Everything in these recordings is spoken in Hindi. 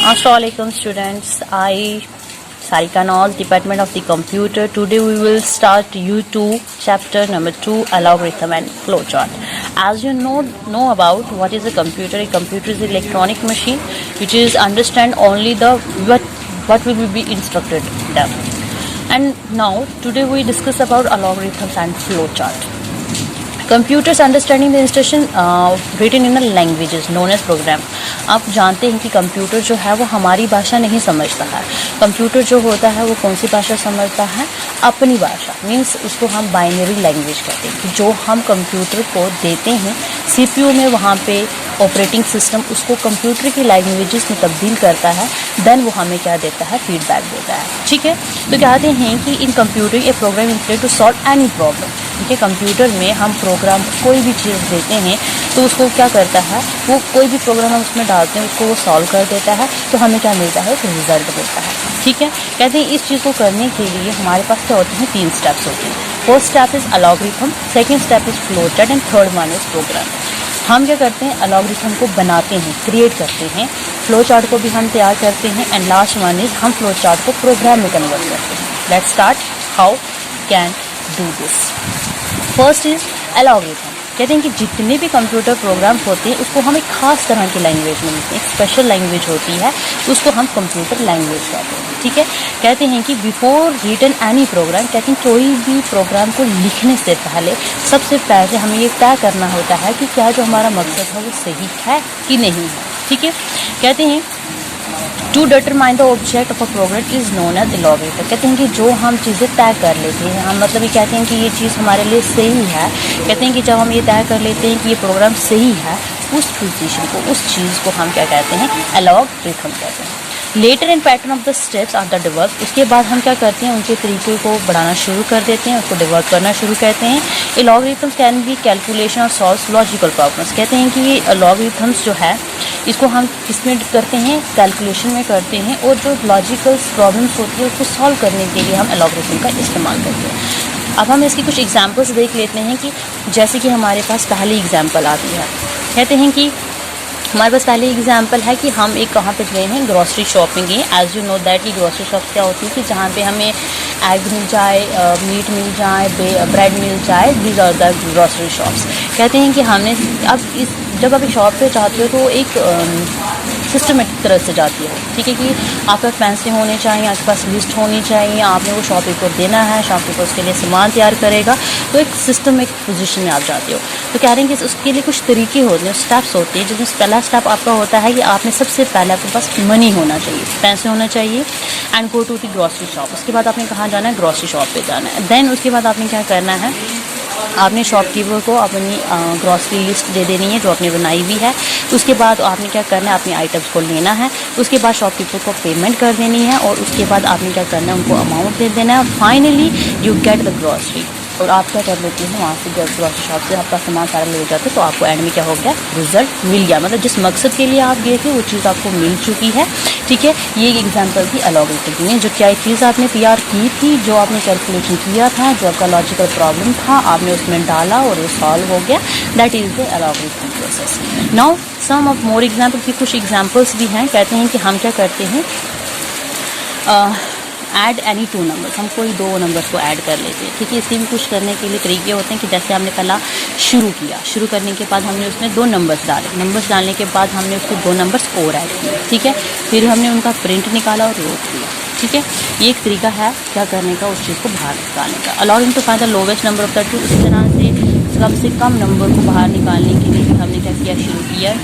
Assalamualaikum students, I Sarika Naul, Department of the Computer. Today we will start U2 chapter number 2, algorithm and flowchart. As you know about what is a computer is an electronic machine which is understand only the what will be instructed them. And now today we discuss about algorithms and flowchart. Computers understanding the instruction written in a languages known as program. आप जानते हैं कि कंप्यूटर जो है वो हमारी भाषा नहीं समझता है. कंप्यूटर जो होता है वो कौन सी भाषा समझता है? अपनी भाषा. मीन्स उसको हम बाइनरी लैंग्वेज कहते हैं. जो हम कंप्यूटर को देते हैं सीपीयू में, वहाँ पे ऑपरेटिंग सिस्टम उसको कंप्यूटर की लैंग्वेजेस में तब्दील करता है. देन वो हमें क्या देता है? फीडबैक देता है. ठीक है. तो कहते हैं कि in computer a program include to solve any problem. ठीक है. कंप्यूटर में हम प्रोग्राम कोई भी चीज़ देते हैं तो उसको क्या करता है, वो कोई भी प्रोग्राम हम उसमें डालते हैं उसको वो सॉल्व कर देता है. तो हमें क्या मिलता है? एक रिजल्ट मिलता है. ठीक है. कहते हैं इस चीज़ को करने के लिए हमारे पास क्या होते हैं? 3 स्टेप्स होते हैं. First step is algorithm, second step is flowchart and third one is program. हम क्या करते हैं? अलॉग्रिथम को बनाते हैं, क्रिएट करते हैं. फ्लो चार्ट को भी हम तैयार करते हैं. एंड लास्ट वन इज हम फ्लो चार्ट को प्रोग्राम में कन्वर्ट करते हैं. Let's start how can do this. First is algorithm. कहते हैं कि जितने भी कंप्यूटर प्रोग्राम्स होते हैं उसको हम एक खास तरह की लैंग्वेज में लिखते हैं. एक स्पेशल लैंग्वेज होती है उसको हम कंप्यूटर लैंग्वेज कहते हैं. ठीक है. कहते हैं कि बिफोर रिटन एनी प्रोग्राम, कहते हैं कोई भी प्रोग्राम को लिखने से पहले सबसे पहले हमें ये तय करना होता है कि क्या जो हमारा मकसद है वो सही है कि नहीं है. ठीक है. कहते हैं to determine the object of a program is known as algorithm. कहते हैं कि जो हम चीज़ें तय कर लेते हैं, हम मतलब ये कहते हैं कि ये चीज़ हमारे लिए सही है. कहते हैं कि जब हम ये तय कर लेते हैं कि ये प्रोग्राम सही है, उस पोजीशन को, उस चीज़ को हम क्या कहते हैं? अलॉग्रिथम कहते हैं. Later and pattern of the steps are the develop. उसके बाद हम क्या करते हैं? उनके तरीके को बढ़ाना शुरू कर देते हैं, उसको डेवलप करना शुरू करते हैं. अलॉग्रिथम्स कैन बी कैलकुलेशन और सॉल्व लॉजिकल प्रॉब्लम्स. कहते हैं कि ये अलॉग्रिथम्स जो है इसको हम किसमें करते हैं? कैलकुलेशन में करते हैं. और जो लॉजिकल प्रॉब्लम्स होती है उसको सॉल्व करने के लिए हम अलॉग्रिथम का इस्तेमाल करते हैं. अब हम इसकी कुछ एग्जाम्पल्स देख लेते हैं कि जैसे कि हमारे पास पहली एग्जाम्पल आती है. कहते हैं कि हमारे पास पहले एग्जाम्पल है कि हम एक कहाँ पे गए हैं? ग्रॉसरी शॉप में गए. एज यू नो दैट कि ग्रॉसरी शॉप क्या होती है कि जहाँ पे हमें एग मिल जाए, मीट मिल जाए, ब्रेड मिल जाए. These are the grocery shops. कहते हैं कि हमने अब इस जब आप एक शॉप पे जाते हो तो एक सिस्टमेटिक तरह से जाती है. ठीक है. कि आपके पास पैसे होने चाहिए, आपके पास लिस्ट होनी चाहिए, आपने वो शॉपकीपर को देना है, शॉपकीपर उसके लिए सामान तैयार करेगा. तो एक सिस्टमिक पोजीशन में आप जाते हो. तो कह रहे हैं कि उसके लिए कुछ तरीके होते हैं, स्टेप्स होते हैं. जिसमें पहला स्टेप आपका होता है कि आपने सबसे पहले आपके पास मनी होना चाहिए, पैसे होना चाहिए. And go to the grocery shop. उसके बाद आपने कहाँ जाना है? ग्रॉसरी शॉप पे जाना है. देन उसके बाद आपने क्या करना है? आपने शॉपकीपर को अपनी ग्रॉसरी लिस्ट दे देनी है जो आपने बनाई हुई है. उसके बाद आपने क्या करना है? अपनी आइटम्स को लेना है. उसके बाद शॉपकीपर को पेमेंट कर देनी है. और उसके बाद आपने क्या करना है? उनको अमाउंट दे देना है. Finally you get the grocery. और आप क्या कर लेते हैं? वहाँ से जब ग्रॉसरी शॉप से आपका सामान सारा ले जाते तो आपको एंड में क्या हो गया? रिजल्ट मिल गया. मतलब जिस मकसद के लिए आप गए थे वो चीज़ आपको मिल चुकी है. ठीक है. ये एक एग्जांपल थी अलॉग्रिथम में. जो क्या चीज़ आपने तैयार की थी, जो आपने कैलकुलेशन किया था, जो आपका लॉजिकल प्रॉब्लम था, आपने उसमें डाला और ये सॉल्व हो गया. That is the algorithm process. Now some of more example की कुछ एग्जाम्पल्स भी हैं. कहते हैं कि हम क्या करते हैं? Add any 2 numbers. हम कोई 2 नंबर्स को ऐड कर लेते हैं. ठीक है. इसके भी कुछ करने के लिए तरीके होते हैं कि जैसे हमने पहला शुरू किया, शुरू करने के बाद हमने उसमें 2 नंबर्स डाले. नंबर्स डालने के बाद हमने उसको 2 नंबर्स और ऐड किए. ठीक है. फिर हमने उनका प्रिंट निकाला और रोक दिया. ठीक है. ये एक तरीका है क्या करने का? उस चीज़ को बाहर निकालने का. अलॉगिंग to find the lowest number of the 2. इस तरह से कम नंबर को बाहर निकालने के लिए हमने क्या किया? शुरू किया.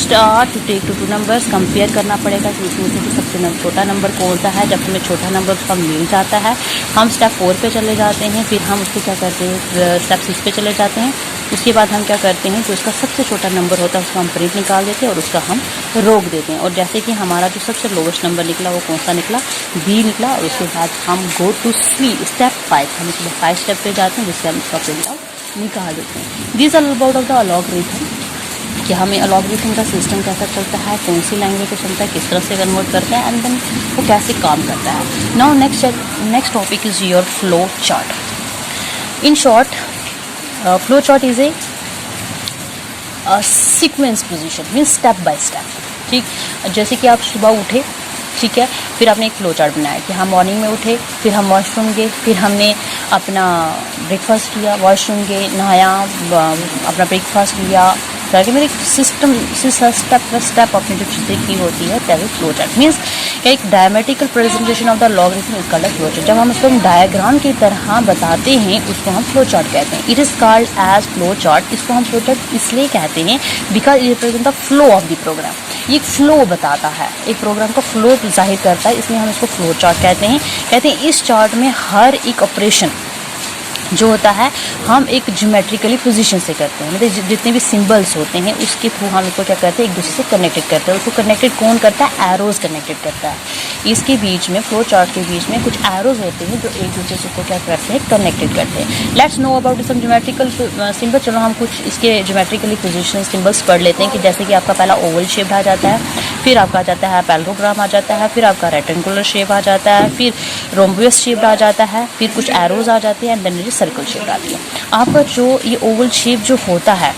Start to take to 2 numbers. Compare करना पड़ेगा कि उसमें से सबसे छोटा नंबर कौन सा है. जब हमें छोटा नंबर उसका मिल जाता है हम स्टेप 4 पे चले जाते हैं. फिर हम उसको क्या करते हैं? स्टेप 6 पे चले जाते हैं. उसके बाद हम क्या करते हैं? जो उसका सबसे छोटा नंबर होता है उसको हम प्रिंट निकाल देते हैं और उसका हम रोक देते हैं. और जैसे कि हमारा जो सबसे लोवेस्ट नंबर निकला वो कौन सा निकला? बी निकला. और उसके बाद हम गो टू स्टेप 5. हम उसके 5 स्टेप पे जाते हैं जिससे हम उसका प्रिंट आउट निकाल देते हैं. This are about of the algorithm कि हमें अलॉग्रिथम का सिस्टम कैसा चलता है, कौन सी लैंग्वेज को चलता है, किस तरह से कन्वर्ट करता है, एंड देन वो कैसे काम करता है. Now next topic is your flow chart. In short, flow chart is a sequence position, means step by step. ठीक, जैसे कि आप सुबह उठे, ठीक है, फिर आपने एक फ्लो चार्ट बनाया कि हम मॉर्निंग में उठे, फिर हम वॉशरूम गए, फिर हमने अपना ब्रेकफास्ट किया, वॉशरूम गए, नहाया, अपना ब्रेकफास्ट लिया, ताकि मेरे सिस्टम स्टेप बाय स्टेप अपनी जो चीज़ें की होती है that is flow chart. Means एक diametrical presentation of the logarithm is called flow chart. जब हम उसको डायग्राम की तरह बताते हैं उसको हम फ्लो चार्ट कहते हैं। It is called as flow chart. इसको हम फ्लो चार्ट इसलिए कहते हैं because it represent the flow of the program. ये फ्लो बताता है, एक प्रोग्राम का फ्लो जाहिर करता है, इसलिए हम इसको फ्लो चार्ट कहते हैं। इस चार्ट में हर एक ऑपरेशन जो होता है हम एक ज्योमेट्रिकली पोजीशन से करते हैं, मतलब जितने भी सिंबल्स होते हैं उसके थ्रू हम इसको क्या करते हैं, एक दूसरे से कनेक्टेड करते हैं। उसको कनेक्टेड कौन करता है, एरोज कनेक्टेड करता है। इसके बीच में फ्लो चार्ट के बीच में कुछ एरोज होते हैं जो एक दूसरे से को क्या करते हैं, कनेक्टेड करते हैं। Let's know about some geometrical symbol. चलो हम कुछ इसके ज्योमेट्रिकली पोजिशन सिंबल्स पढ़ लेते हैं कि जैसे कि आपका पहला ओवल शेप आ जाता है, फिर आपका आ जाता है पैरेललोग्राम आ जाता है, फिर आपका रेक्टेंगुलर शेप आ जाता है, फिर रोम्बस शेप आ जाता है, फिर कुछ एरोज आ जाते हैं एंड देन सर्कल शेप आती है। आपका जो ये ओवल शेप जो होता है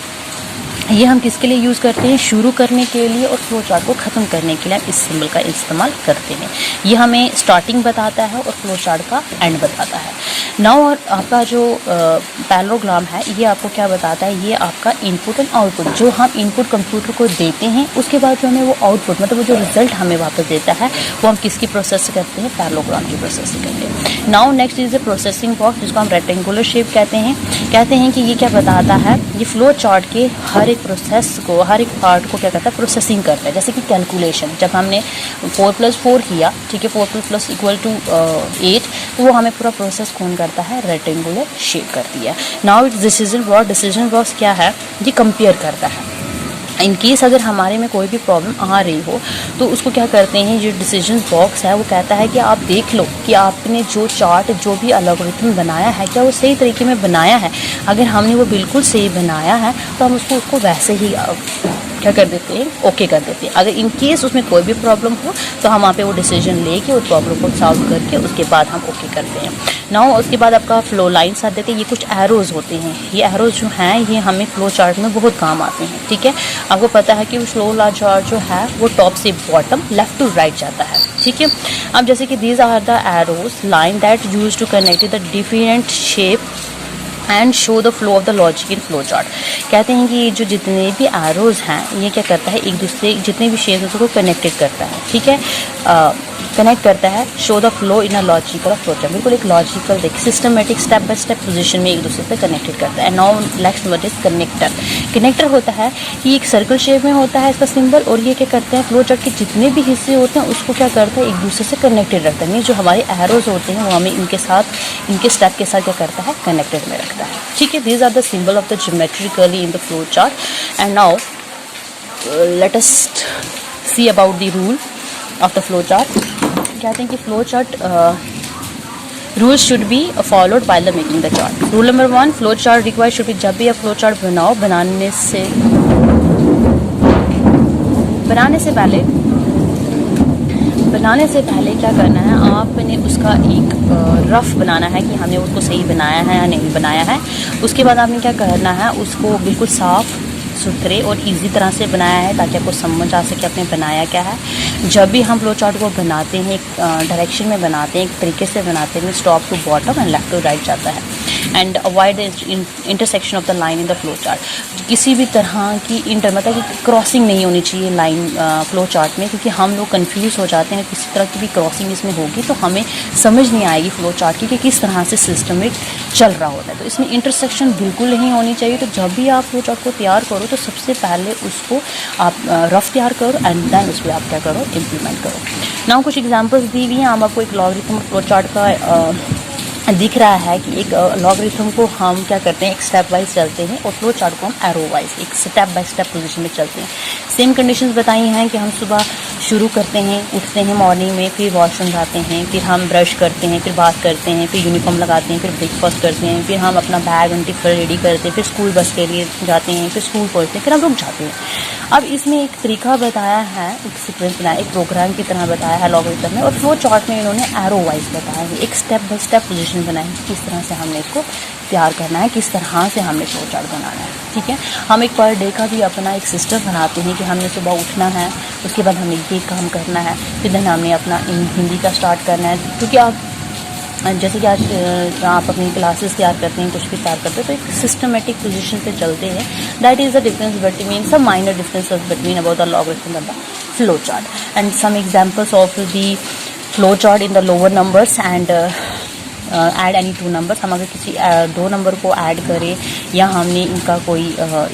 ये हम किसके लिए यूज़ करते हैं, शुरू करने के लिए और फ्लो चार्ट को ख़त्म करने के लिए हम इस सिंबल का इस्तेमाल करते हैं। ये हमें स्टार्टिंग बताता है और फ्लो चार्ट का एंड बताता है। नाउ और आपका जो पैरेललोग्राम है ये आपको क्या बताता है, ये आपका इनपुट एंड आउटपुट, जो हम इनपुट कंप्यूटर को देते हैं उसके बाद जो हमें वो आउटपुट मतलब वो जो रिजल्ट हमें वापस देता है वो हम किसकी प्रोसेस से करते हैं, पैरेललोग्राम की प्रोसेस से करते हैं। Now next is the processing box, जिसको हम रेक्टेंगुलर शेप कहते हैं कि ये क्या बताता है, ये फ्लो चार्ट के हर एक प्रोसेस को, हर एक पार्ट को क्या करता है, प्रोसेसिंग करता है। जैसे कि कैलकुलेशन, जब हमने 4 + 4 किया, ठीक है, 4 + = 8, तो वो हमें पूरा प्रोसेस कौन करता है, रेक्टेंगुलर शेप करती है। नाउ इट्स डिसीजन बॉक्स क्या है, ये कंपेयर करता है। इन केस अगर हमारे में कोई भी प्रॉब्लम आ रही हो तो उसको क्या करते हैं, जो डिसीजन बॉक्स है वो कहता है कि आप देख लो कि आपने जो चार्ट जो भी एल्गोरिथम बनाया है क्या वो सही तरीके में बनाया है। अगर हमने वो बिल्कुल सही बनाया है तो हम उसको वैसे ही क्या कर देते हैं, ओके कर देते हैं। अगर इन केस उसमें कोई भी प्रॉब्लम हो तो हम वहाँ पे वो डिसीजन लेके उस प्रॉब्लम को सॉल्व करके उसके बाद हम ओके करते हैं। नाउ उसके बाद आपका फ्लो लाइन्स आ देते हैं। ये कुछ एरोज होते हैं, ये एरोज जो हैं ये हमें फ्लो चार्ट में बहुत काम आते हैं, ठीक है। आपको पता है कि फ्लो चार्ट जो है वो टॉप से बॉटम, लेफ्ट टू राइट जाता है, ठीक है। अब जैसे कि these are the arrows line that use to connect the different shape and show the flow of the logic in flow chart. कहते हैं कि ये जो जितने भी एरोज हैं ये क्या करता है, एक दूसरे जितने भी शेप्स उसको कनेक्टेड करता है, ठीक है, कनेक्ट करता है। Show the flow in a logical flow chart, बिल्कुल एक लॉजिकल देख systematic step by step position में एक दूसरे से कनेक्टेड करता है। Now next word is connector. Connector होता है कि एक सर्कल शेप में होता है इसका सिंबल, और ये क्या करते हैं, फ्लो चार्ट के जितने भी हिस्से होते हैं उसको क्या करता है, एक दूसरे से कनेक्टेड रखता है। मीन जो हमारे एरोज होते हैं वो हमें इनके साथ, इनके स्टेप के साथ क्या करता है, कनेक्टेड में रखता है, ठीक है। These are the symbol of the geometrically in the flow chart. And now let us see about the rule of the flow chart. कहते हैं कि flow chart rules should be followed by the making the chart. Rule number 1, flow chart required should be, जब भी आप फ्लो चार्ट बनाओ बनाने से पहले क्या करना है, आपने उसका एक रफ बनाना है कि हमने उसको सही बनाया है या नहीं बनाया है। उसके बाद आपने क्या करना है, उसको बिल्कुल साफ सुथरे और इजी तरह से बनाया है ताकि आपको समझ आ सके आपने बनाया क्या है। जब भी हम फ्लो चार्ट को बनाते हैं एक डायरेक्शन में बनाते हैं, एक तरीके से बनाते हैं, top to bottom and left to right जाता है। And avoid the intersection of the line in the flow chart. किसी भी तरह की मतलब कि क्रॉसिंग नहीं होनी चाहिए लाइन फ्लो चार्ट में, क्योंकि हम लोग कंफ्यूज हो जाते हैं। किसी तरह की भी क्रॉसिंग इसमें होगी तो हमें समझ नहीं आएगी फ्लो चार्ट की कि किस तरह से सिस्टमिक चल रहा होता है। तो इसमें इंटरसेक्शन बिल्कुल नहीं होनी चाहिए। तो जब भी आप फ्लो चार्ट को तैयार करो तो सबसे पहले उसको आप रफ तैयार करो एंड देन उस पर आप क्या करो, इम्प्लीमेंट करो। नाउ कुछ एग्जांपल्स दी हुई हैं। हम आपको एक लॉगरिथम फ्लो चार्ट का दिख रहा है कि एक लॉगरिथम को हम क्या करते हैं, एक स्टेप वाइज चलते हैं, और फ्लो चार्ट को हम एरो वाइज एक स्टेप बाय स्टेप पोजीशन में चलते हैं। सेम कंडीशंस बताई हैं कि हम सुबह शुरू करते हैं, उठते हैं मॉर्निंग में, फिर वॉशरूम जाते हैं, फिर हम ब्रश करते हैं, फिर बात करते हैं, फिर यूनिफॉर्म लगाते हैं, फिर ब्रेकफास्ट करते हैं, फिर हम अपना बैग एंड टिफिन रेडी करते हैं, फिर स्कूल बस के लिए जाते हैं, फिर स्कूल पहुँचते हैं, फिर हम रुक जाते हैं। अब इसमें एक तरीका बताया है, एक सीक्वेंस बनाया, एक प्रोग्राम की तरह बताया है लॉगरिथम में, और फ्लो चार्ट में इन्होंने एरो वाइज बताया है, एक स्टेप बाय स्टेप पोजीशन बनाई है, किस तरह से हमने इसको तैयार करना है, किस तरह से हमने फ्लो चार्ट बनाना है। ठीक है, हम एक पर डे का भी अपना एक सिस्टम बनाते हैं कि हमने सुबह उठना है, उसके बाद हमें ये काम करना है, फिर देन हमने अपना हिंदी का स्टार्ट करना है। क्योंकि आप जैसे कि आज आप अपनी क्लासेस तैयार करते हैं, कुछ भी तैयार करते हैं, तो एक सिस्टमेटिक पोजीशन पे चलते हैं। That is the difference between some minor differences between about the logarithm and the flow chart and some examples of the flow chart in the lower numbers and add any two numbers. हम अगर किसी दो नंबर को ऐड करें या हमने इनका कोई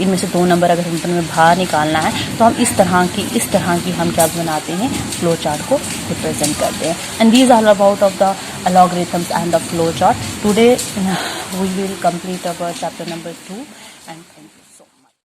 इनमें से दो नंबर अगर हमें बाहर निकालना है तो हम इस तरह की हम क्या बनाते हैं, फ्लो चार्ट को रिप्रेजेंट करते हैं। And these are about of the algorithms and the flow chart. Today we will complete our chapter number 2.